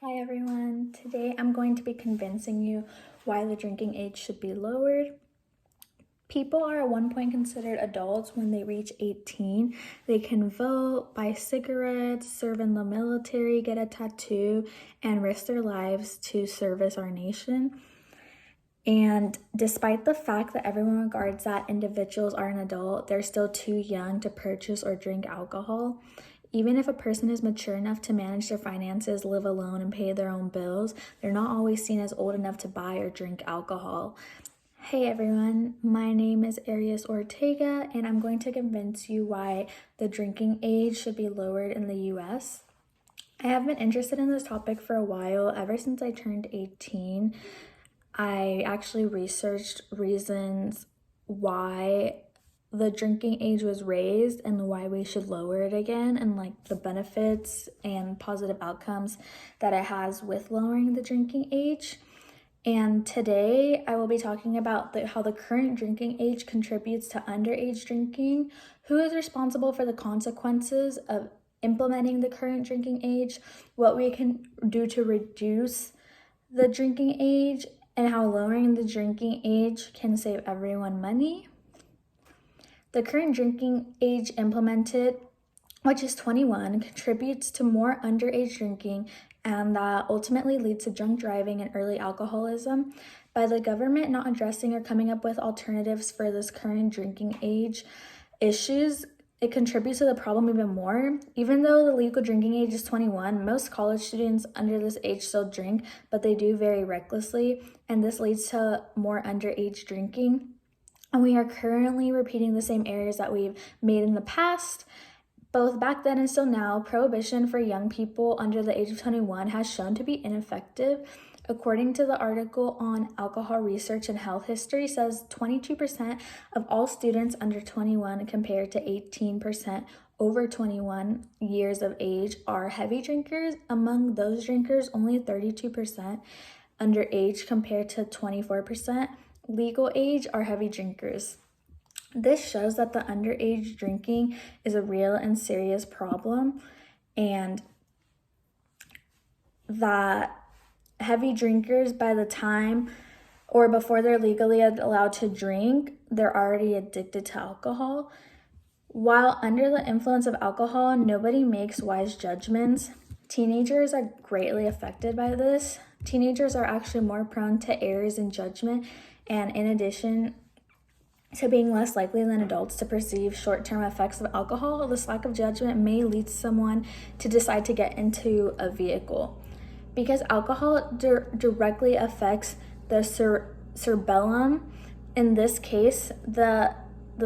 Hi everyone, today I'm going to be convincing you why the drinking age should be lowered. People are at one point considered adults when they reach 18. They can vote, buy cigarettes, serve in the military, get a tattoo, and risk their lives to service our nation. And despite the fact that everyone regards that individuals are an adult, they're still too young to purchase or drink alcohol. Even if a person is mature enough to manage their finances, live alone, and pay their own bills, they're not always seen as old enough to buy or drink alcohol. Hey everyone, my name is Aries Ortega, and I'm going to convince you why the drinking age should be lowered in the US. I have been interested in this topic for a while, ever since I turned 18. I actually researched reasons why the drinking age was raised and why we should lower it again, and like the benefits and positive outcomes that it has with lowering the drinking age. And today I will be talking about how the current drinking age contributes to underage drinking, who is responsible for the consequences of implementing the current drinking age, what we can do to reduce the drinking age, and how lowering the drinking age can save everyone money. The current drinking age implemented, which is 21, contributes to more underage drinking, and that ultimately leads to drunk driving and early alcoholism. By the government not addressing or coming up with alternatives for this current drinking age issues, it contributes to the problem even more. Even though the legal drinking age is 21, most college students under this age still drink, but they do very recklessly, and this leads to more underage drinking. And we are currently repeating the same errors that we've made in the past. Both back then and still now, prohibition for young people under the age of 21 has shown to be ineffective. According to the article on alcohol research and health history, says 22% of all students under 21 compared to 18% over 21 years of age are heavy drinkers. Among those drinkers, only 32% underage compared to 24% legal age are heavy drinkers. This shows that the underage drinking is a real and serious problem, and that heavy drinkers, by the time or before they're legally allowed to drink, they're already addicted to alcohol. While under the influence of alcohol, nobody makes wise judgments. Teenagers are greatly affected by this. Teenagers are actually more prone to errors in judgment, and in addition to being less likely than adults to perceive short-term effects of alcohol, this lack of judgment may lead someone to decide to get into a vehicle. Because alcohol directly affects the cerebellum, in this case, the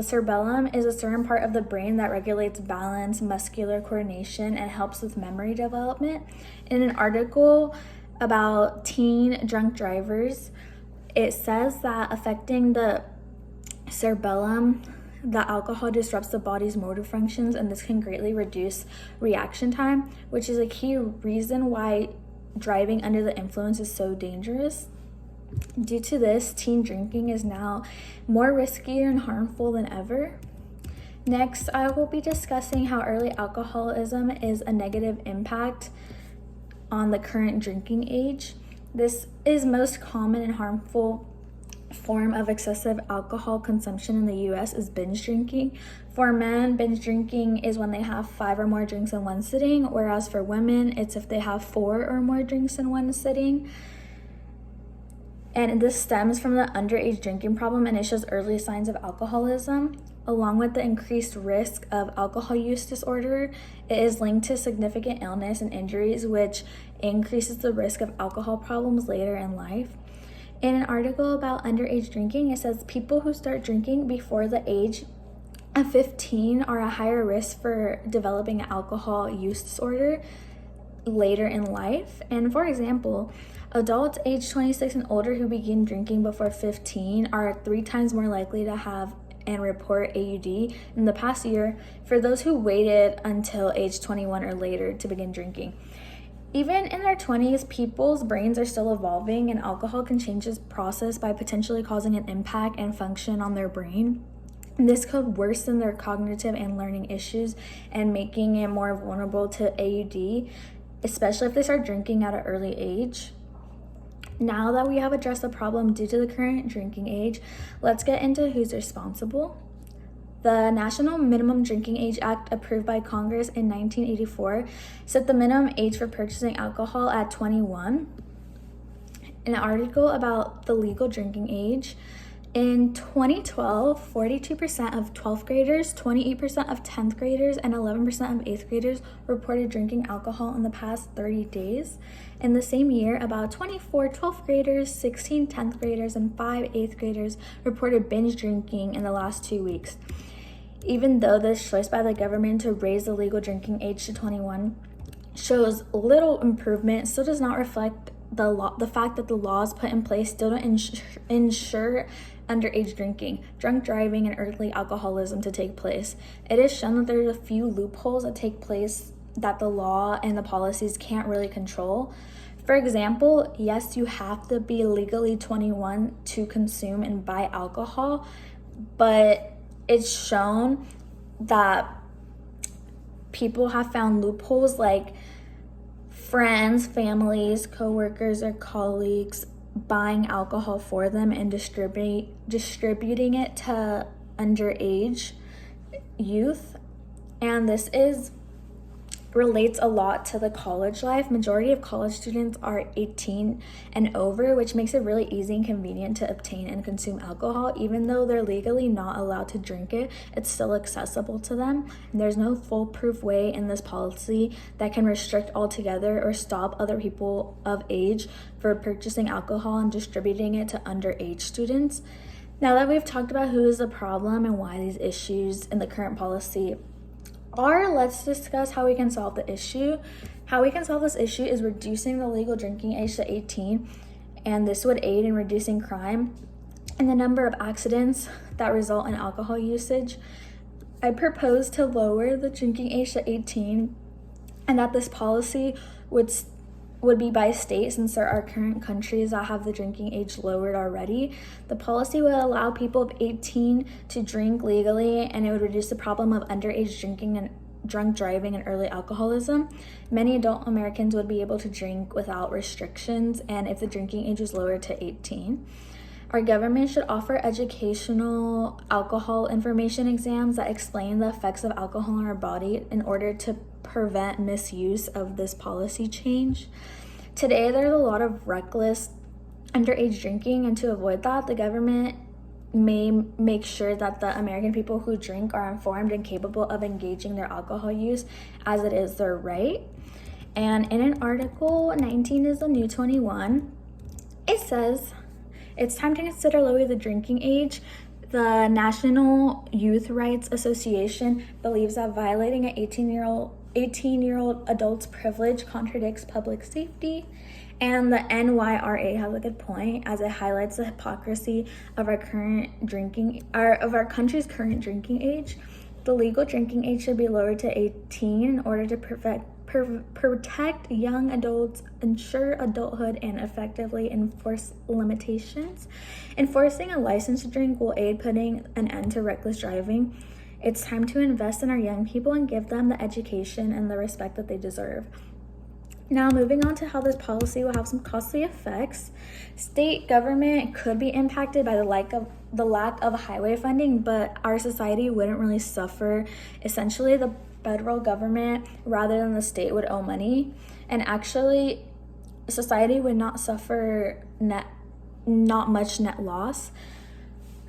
cerebellum is a certain part of the brain that regulates balance, muscular coordination, and helps with memory development. In an article about teen drunk drivers, it says that affecting the cerebellum, the alcohol disrupts the body's motor functions, and this can greatly reduce reaction time, which is a key reason why driving under the influence is so dangerous. Due to this, teen drinking is now more riskier and harmful than ever. Next, I will be discussing how early alcoholism is a negative impact on the current drinking age. This is most common and harmful form of excessive alcohol consumption in the US is binge drinking. For men, binge drinking is when they have 5 or more drinks in one sitting, whereas for women, it's if they have 4 or more drinks in one sitting. And this stems from the underage drinking problem, and it shows early signs of alcoholism. Along with the increased risk of alcohol use disorder, it is linked to significant illness and injuries, which increases the risk of alcohol problems later in life. In an article about underage drinking, it says people who start drinking before the age of 15 are at higher risk for developing an alcohol use disorder later in life. And for example, adults age 26 and older who begin drinking before 15 are 3 times more likely to have and report AUD in the past year for those who waited until age 21 or later to begin drinking. Even in their 20s, people's brains are still evolving, and alcohol can change this process by potentially causing an impact and function on their brain. This could worsen their cognitive and learning issues and making it more vulnerable to AUD. especially if they start drinking at an early age. Now that we have addressed the problem due to the current drinking age, let's get into who's responsible. The National Minimum Drinking Age Act, approved by Congress in 1984, set the minimum age for purchasing alcohol at 21. An article about the legal drinking age. In 2012, 42% of 12th graders, 28% of 10th graders, and 11% of 8th graders reported drinking alcohol in the past 30 days. In the same year, about 24 12th graders, 16 10th graders, and 5 8th graders reported binge drinking in the last 2 weeks. Even though this choice by the government to raise the legal drinking age to 21 shows little improvement, still does not reflect the fact that the laws put in place still don't ensure underage drinking, drunk driving, and early alcoholism to take place. It is shown that there's a few loopholes that take place that the law and the policies can't really control. For example, yes, you have to be legally 21 to consume and buy alcohol, but it's shown that people have found loopholes like friends, families, co-workers, or colleagues buying alcohol for them and distributing it to underage youth. And this relates a lot to the college life. Majority of college students are 18 and over, which makes it really easy and convenient to obtain and consume alcohol. Even though they're legally not allowed to drink it, it's still accessible to them. And there's no foolproof way in this policy that can restrict altogether or stop other people of age for purchasing alcohol and distributing it to underage students. Now that we've talked about who is the problem and why these issues in the current policy let's discuss how we can solve the issue. How we can solve this issue is reducing the legal drinking age to 18, and this would aid in reducing crime and the number of accidents that result in alcohol usage. I propose to lower the drinking age to 18, and that this policy would be by state, since there are current countries that have the drinking age lowered already. The policy would allow people of 18 to drink legally, and it would reduce the problem of underage drinking and drunk driving and early alcoholism. Many adult Americans would be able to drink without restrictions, and if the drinking age was lowered to 18. Our government should offer educational alcohol information exams that explain the effects of alcohol in our body in order to prevent misuse of this policy change. Today, there's a lot of reckless underage drinking, and to avoid that, the government may make sure that the American people who drink are informed and capable of engaging their alcohol use, as it is their right. And in an article, 19 is the new 21, it says, it's time to consider lowering the drinking age. The National Youth Rights Association believes that violating an 18-year-old adult's privilege contradicts public safety. And the NYRA has a good point, as it highlights the hypocrisy of our country's current drinking age. The legal drinking age should be lowered to 18 in order to protect young adults, ensure adulthood, and effectively enforce limitations. Enforcing a license to drink will aid putting an end to reckless driving. It's time to invest in our young people and give them the education and the respect that they deserve. Now, moving on to how this policy will have some costly effects. State government could be impacted by the lack of highway funding, but our society wouldn't really suffer. Essentially, the federal government, rather than the state, would owe money, and actually society would not suffer not much net loss.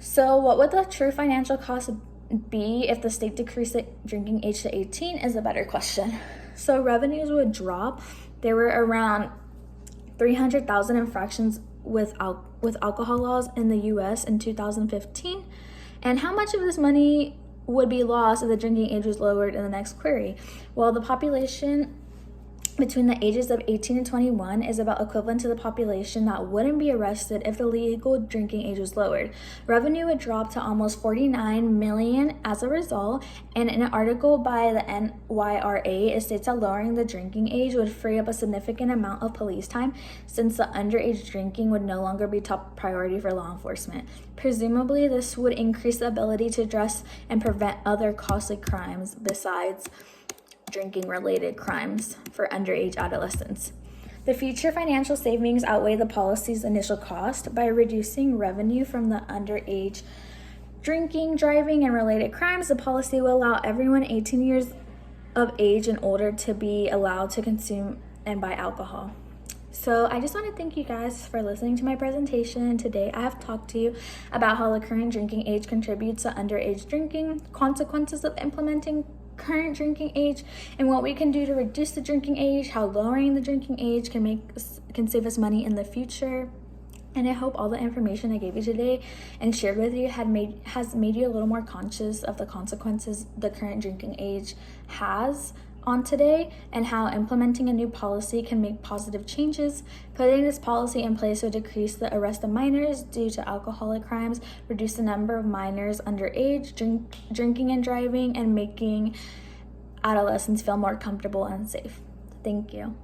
So what would the true financial cost be if the state decreased the drinking age to 18 is a better question. So revenues would drop. There were around 300,000 infractions with alcohol laws in the US in 2015. And how much of this money would be lost if the drinking age was lowered in the next query? Well, the population between the ages of 18 and 21 is about equivalent to the population that wouldn't be arrested if the legal drinking age was lowered. Revenue would drop to almost 49 million as a result, and in an article by the NYRA, it states that lowering the drinking age would free up a significant amount of police time, since the underage drinking would no longer be top priority for law enforcement. Presumably, this would increase the ability to address and prevent other costly crimes besides drinking related crimes for underage adolescents. The future financial savings outweigh the policy's initial cost. By reducing revenue from the underage drinking, driving, and related crimes, the policy will allow everyone 18 years of age and older to be allowed to consume and buy alcohol. So I just want to thank you guys for listening to my presentation. Today I have talked to you about how the current drinking age contributes to underage drinking, consequences of implementing current drinking age, and what we can do to reduce the drinking age, how lowering the drinking age can save us money in the future. And I hope all the information I gave you today and shared with you has made you a little more conscious of the consequences the current drinking age has on today, and how implementing a new policy can make positive changes. Putting this policy in place would decrease the arrest of minors due to alcoholic crimes, reduce the number of minors underage drinking and driving, and making adolescents feel more comfortable and safe. Thank you.